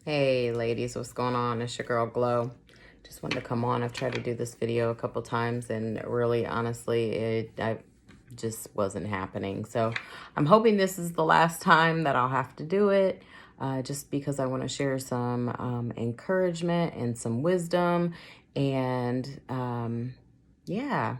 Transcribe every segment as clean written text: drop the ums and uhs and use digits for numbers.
Hey ladies, what's going on? It's your girl Glow. Just wanted to come on. I've tried to do this video a couple times and really honestly I just wasn't happening. So I'm hoping this is the last time that I'll have to do it, just because I want to share some encouragement and some wisdom. And yeah,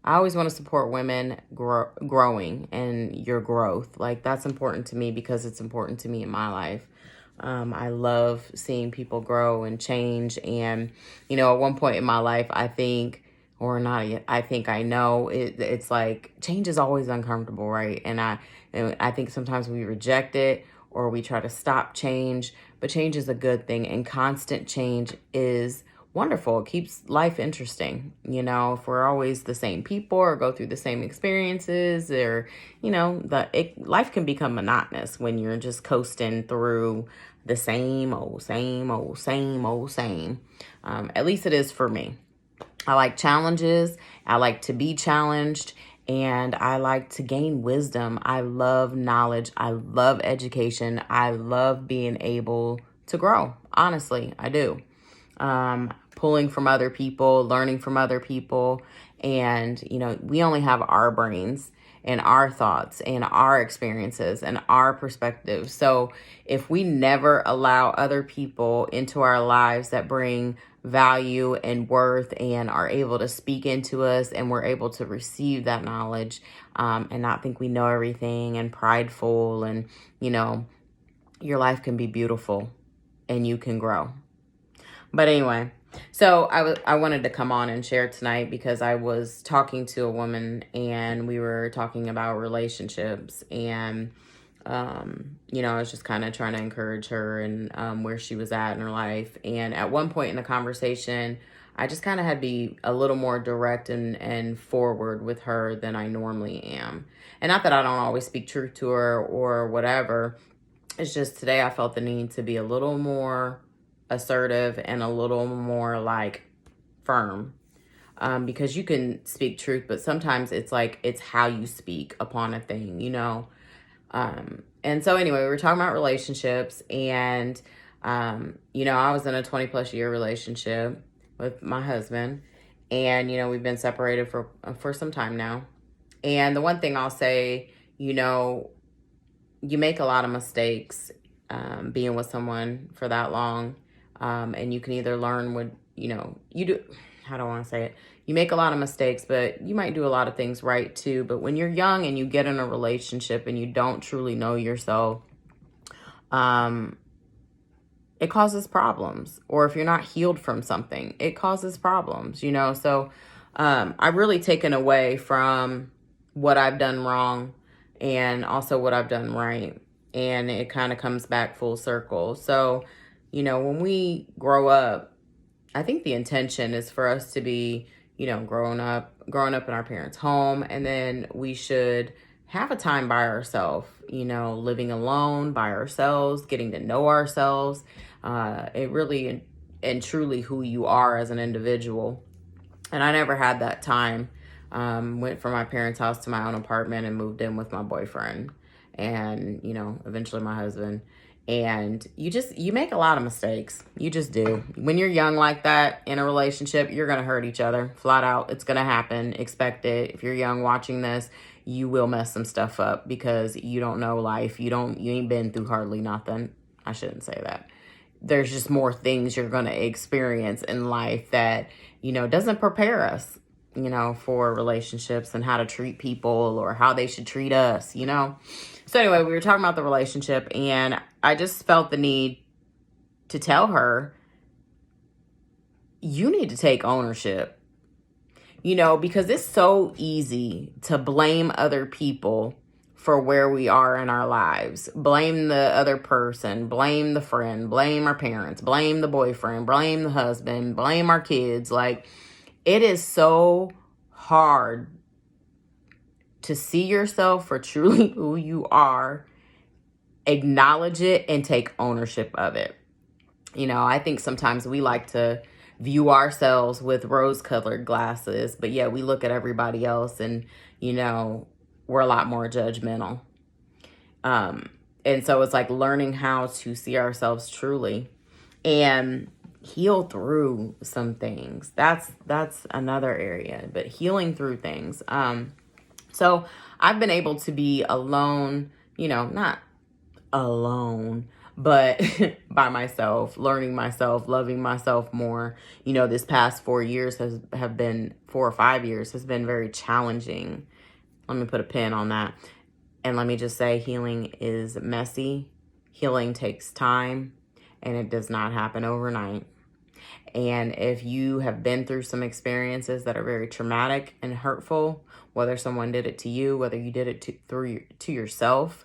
I always want to support women growing and your growth. Like, that's important to me because it's important to me in my life. I love seeing people grow and change. And, at one point in my life, I think, or not yet, I think I know it's like change is always uncomfortable, right? And I think sometimes we reject it or we try to stop change, but change is a good thing. And constant change is wonderful. It keeps life interesting. If we're always the same people or go through the same experiences, or life can become monotonous when you're just coasting through the same old, same old, same old, same. At least it is for me. I like challenges. I like to be challenged, and I like to gain wisdom. I love knowledge. I love education. I love being able to grow. Honestly, I do. Pulling from other people, learning from other people. And, we only have our brains and our thoughts and our experiences and our perspectives. So if we never allow other people into our lives that bring value and worth and are able to speak into us, and we're able to receive that knowledge, and not think we know everything and prideful, and, your life can be beautiful and you can grow. But anyway, so I wanted to come on and share tonight because I was talking to a woman and we were talking about relationships, and I was just kind of trying to encourage her and where she was at in her life. And at one point in the conversation, I just kind of had to be a little more direct and forward with her than I normally am. And not that I don't always speak truth to her or whatever. It's just today I felt the need to be a little more assertive and a little more like firm, because you can speak truth, but sometimes it's how you speak upon a thing. And so anyway, we were talking about relationships, and I was in a 20 plus year relationship with my husband, and we've been separated for some time now. And the one thing I'll say, you make a lot of mistakes being with someone for that long. And you can either learn what, you do. How do I want to say it? You make a lot of mistakes, but you might do a lot of things right too. But when you're young and you get in a relationship and you don't truly know yourself, it causes problems. Or if you're not healed from something, it causes problems, So I've really taken away from what I've done wrong and also what I've done right. And it kind of comes back full circle. So, when we grow up, I think the intention is for us to be, growing up in our parents' home, and then we should have a time by ourselves, living alone by ourselves, getting to know ourselves. It really and truly who you are as an individual. And I never had that time. Went from my parents' house to my own apartment and moved in with my boyfriend and, eventually my husband. And you make a lot of mistakes. You just do. When you're young like that in a relationship, you're going to hurt each other flat out. It's going to happen. Expect it. If you're young watching this, you will mess some stuff up because you don't know life. You ain't been through hardly nothing. I shouldn't say that. There's just more things you're going to experience in life that, doesn't prepare us, for relationships and how to treat people or how they should treat us, So anyway, we were talking about the relationship, and I just felt the need to tell her, you need to take ownership, because it's so easy to blame other people for where we are in our lives. Blame the other person, blame the friend, blame our parents, blame the boyfriend, blame the husband, blame our kids. Like, it is so hard to see yourself for truly who you are, acknowledge it, and take ownership of it. I think sometimes we like to view ourselves with rose-colored glasses, but yeah, we look at everybody else and, we're a lot more judgmental. And so it's like learning how to see ourselves truly and heal through some things. That's another area, but healing through things. So I've been able to be alone, not alone, but by myself, learning myself, loving myself more. This past 4 years have been 4 or 5 years has been very challenging. Let me put a pin on that. And let me just say, healing is messy. Healing takes time, and it does not happen overnight. And if you have been through some experiences that are very traumatic and hurtful, whether someone did it to you, whether you did it to yourself,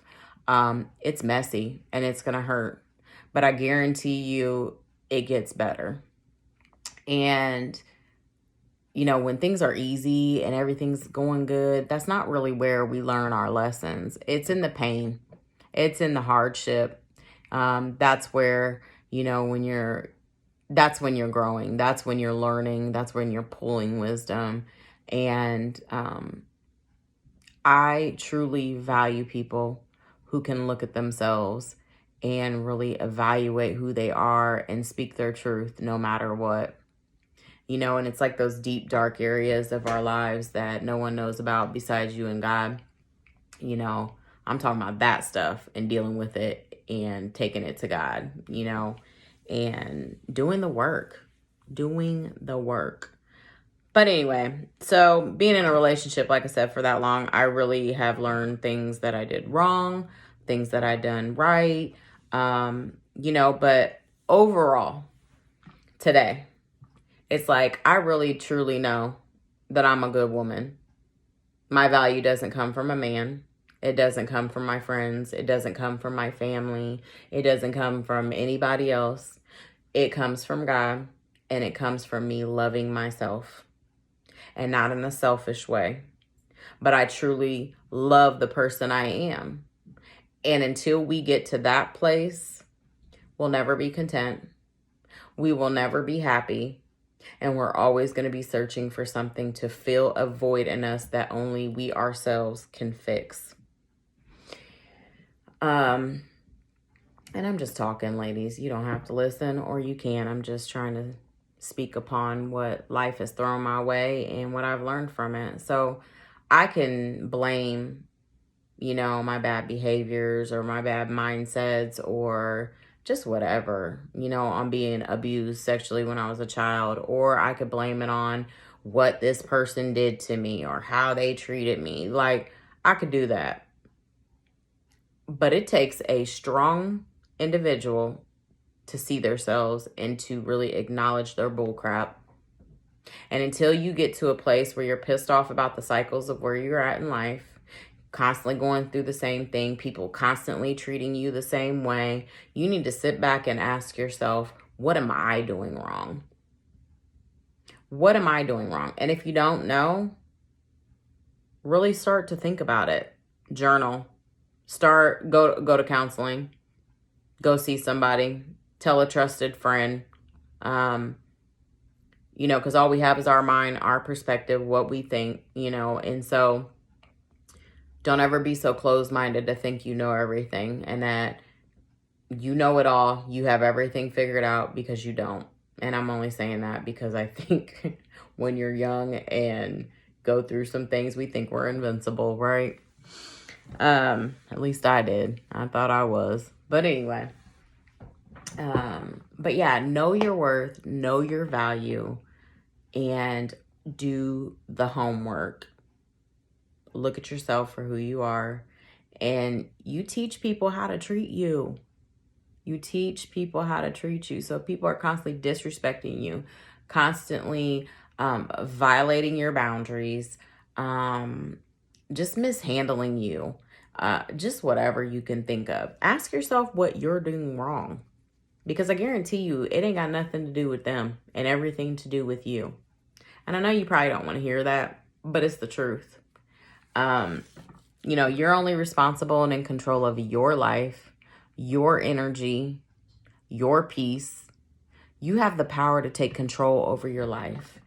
it's messy and it's going to hurt. But I guarantee you it gets better. And, when things are easy and everything's going good, that's not really where we learn our lessons. It's in the pain. It's in the hardship. That's where, that's when you're growing. That's when you're learning. That's when you're pulling wisdom. And I truly value people who can look at themselves and really evaluate who they are and speak their truth no matter what. And it's like those deep, dark areas of our lives that no one knows about besides you and God. I'm talking about that stuff and dealing with it and taking it to God, and doing the work. But anyway, so being in a relationship, like I said, for that long, I really have learned things that I did wrong, things that I done right, but overall, today, it's like I really, truly know that I'm a good woman. My value doesn't come from a man. It doesn't come from my friends. It doesn't come from my family. It doesn't come from anybody else. It comes from God, and it comes from me loving myself, and not in a selfish way. But I truly love the person I am. And until we get to that place, we'll never be content. We will never be happy. And we're always going to be searching for something to fill a void in us that only we ourselves can fix. And I'm just talking, ladies. You don't have to listen, or you can. I'm just trying to speak upon what life has thrown my way and what I've learned from it. So I can blame, my bad behaviors or my bad mindsets or just whatever, on being abused sexually when I was a child. Or I could blame it on what this person did to me or how they treated me. Like, I could do that. But it takes a strong individual to see themselves and to really acknowledge their bullcrap. And until you get to a place where you're pissed off about the cycles of where you're at in life, constantly going through the same thing, people constantly treating you the same way, you need to sit back and ask yourself, what am I doing wrong? What am I doing wrong? And if you don't know, really start to think about it. Journal. Go to counseling. Go see somebody. Tell a trusted friend. Because all we have is our mind, our perspective, what we think, and so don't ever be so closed-minded to think you know everything and that you know it all. You have everything figured out, because you don't. And I'm only saying that because I think when you're young and go through some things, we think we're invincible, right? At least I did. I thought I was. But anyway. But yeah, know your worth, know your value, and do the homework. Look at yourself for who you are, and you teach people how to treat you. You teach people how to treat you. So people are constantly disrespecting you, constantly violating your boundaries, just mishandling you, just whatever you can think of. Ask yourself what you're doing wrong, because I guarantee you it ain't got nothing to do with them and everything to do with you. And I know you probably don't want to hear that, but it's the truth. You're only responsible and in control of your life, your energy, your peace. You have the power to take control over your life.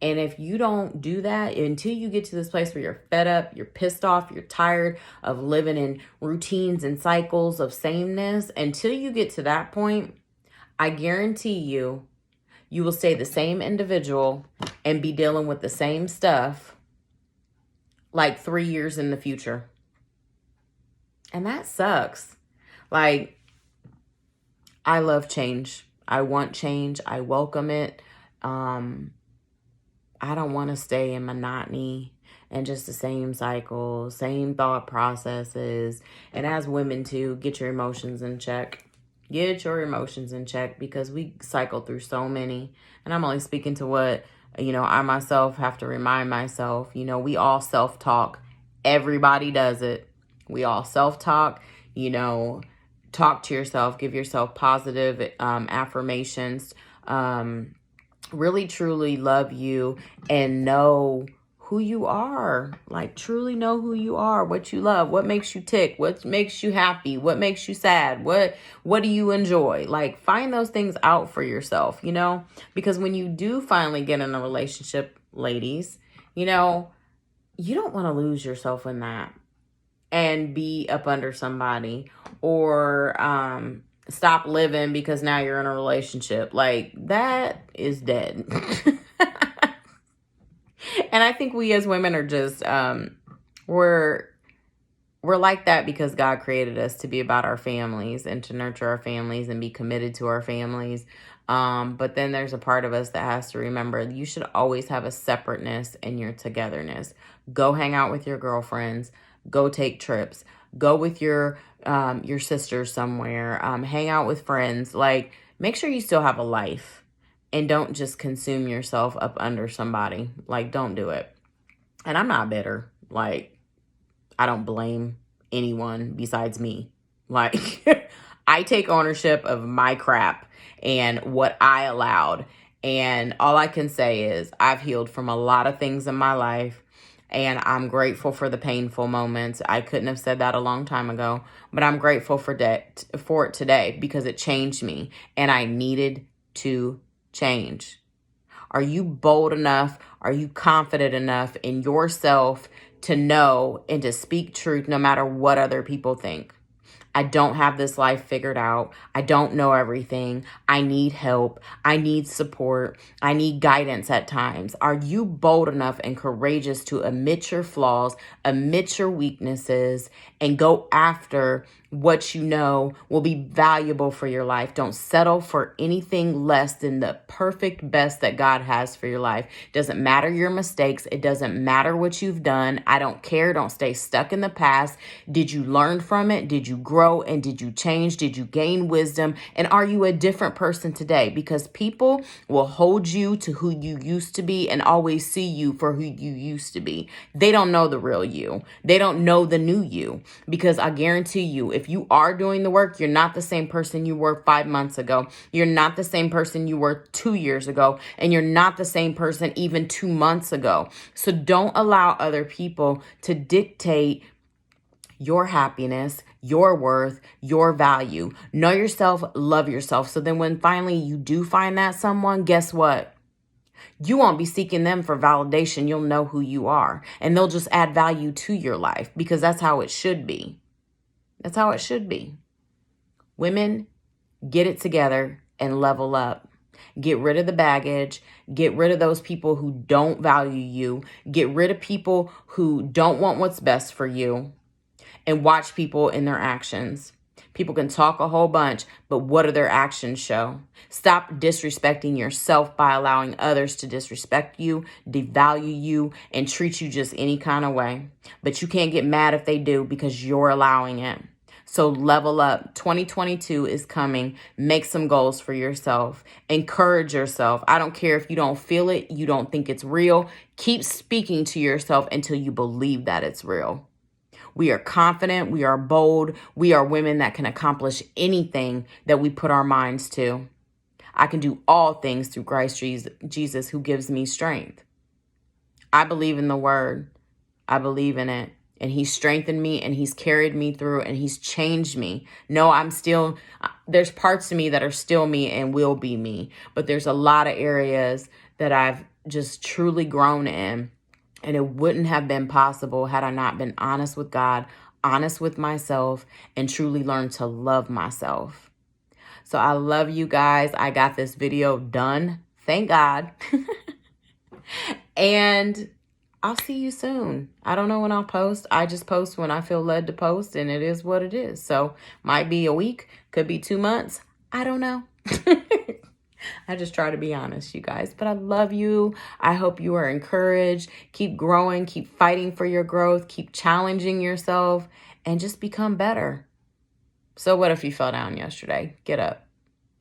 And if you don't do that, until you get to this place where you're fed up, you're pissed off, you're tired of living in routines and cycles of sameness, until you get to that point, I guarantee you, you will stay the same individual and be dealing with the same stuff like 3 years in the future. And that sucks. Like, I love change. I want change. I welcome it. I don't want to stay in monotony and just the same cycle, same thought processes. And as women too, get your emotions in check. Get your emotions in check, because we cycle through so many. And I'm only speaking to what, I myself have to remind myself. We all self-talk. Everybody does it. We all self-talk, talk to yourself, give yourself positive affirmations, really truly love you and know who you are. Like, truly know who you are, what you love, what makes you tick, what makes you happy, what makes you sad, what do you enjoy. Like, find those things out for yourself, because when you do finally get in a relationship, ladies, you don't want to lose yourself in that and be up under somebody, or stop living because now you're in a relationship. Like, that is dead. And I think we as women are just, we're like that because God created us to be about our families and to nurture our families and be committed to our families. But then there's a part of us that has to remember you should always have a separateness in your togetherness. Go hang out with your girlfriends. Go take trips. Go with your sisters somewhere. Hang out with friends. Like, make sure you still have a life. And don't just consume yourself up under somebody. Like, don't do it. And I'm not bitter. Like, I don't blame anyone besides me. Like, I take ownership of my crap and what I allowed. And all I can say is I've healed from a lot of things in my life. And I'm grateful for the painful moments. I couldn't have said that a long time ago. But I'm grateful for it today, because it changed me. And I needed to change. Are you bold enough? Are you confident enough in yourself to know and to speak truth no matter what other people think? I don't have this life figured out. I don't know everything. I need help. I need support. I need guidance at times. Are you bold enough and courageous to admit your flaws, admit your weaknesses, and go after what you know will be valuable for your life? Don't settle for anything less than the perfect best that God has for your life. Doesn't matter your mistakes. It doesn't matter what you've done. I don't care. Don't stay stuck in the past. Did you learn from it? Did you grow? And did you change? Did you gain wisdom? And are you a different person today? Because people will hold you to who you used to be and always see you for who you used to be. They don't know the real you. They don't know the new you. Because I guarantee you, if you are doing the work, you're not the same person you were 5 months ago. You're not the same person you were 2 years ago. And you're not the same person even 2 months ago. So don't allow other people to dictate your happiness, your worth, your value. Know yourself, love yourself. So then when finally you do find that someone, guess what? You won't be seeking them for validation. You'll know who you are, and they'll just add value to your life, because that's how it should be. That's how it should be. Women, get it together and level up. Get rid of the baggage. Get rid of those people who don't value you. Get rid of people who don't want what's best for you. And watch people in their actions. People can talk a whole bunch, but what do their actions show? Stop disrespecting yourself by allowing others to disrespect you, devalue you, and treat you just any kind of way. But you can't get mad if they do, because you're allowing it. So level up. 2022 is coming. Make some goals for yourself. Encourage yourself. I don't care if you don't feel it, you don't think it's real. Keep speaking to yourself until you believe that it's real. We are confident. We are bold. We are women that can accomplish anything that we put our minds to. I can do all things through Christ Jesus who gives me strength. I believe in the word. I believe in it. And he's strengthened me, and he's carried me through, and he's changed me. No, there's parts of me that are still me and will be me. But there's a lot of areas that I've just truly grown in. And it wouldn't have been possible had I not been honest with God, honest with myself, and truly learned to love myself. So I love you guys. I got this video done. Thank God. And I'll see you soon. I don't know when I'll post. I just post when I feel led to post, and it is what it is. So might be a week, could be 2 months. I don't know. I just try to be honest, you guys. But I love you. I hope you are encouraged. Keep growing. Keep fighting for your growth. Keep challenging yourself and just become better. So what if you fell down yesterday? Get up.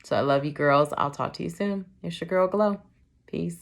So I love you, girls. I'll talk to you soon. It's your girl, Glow. Peace.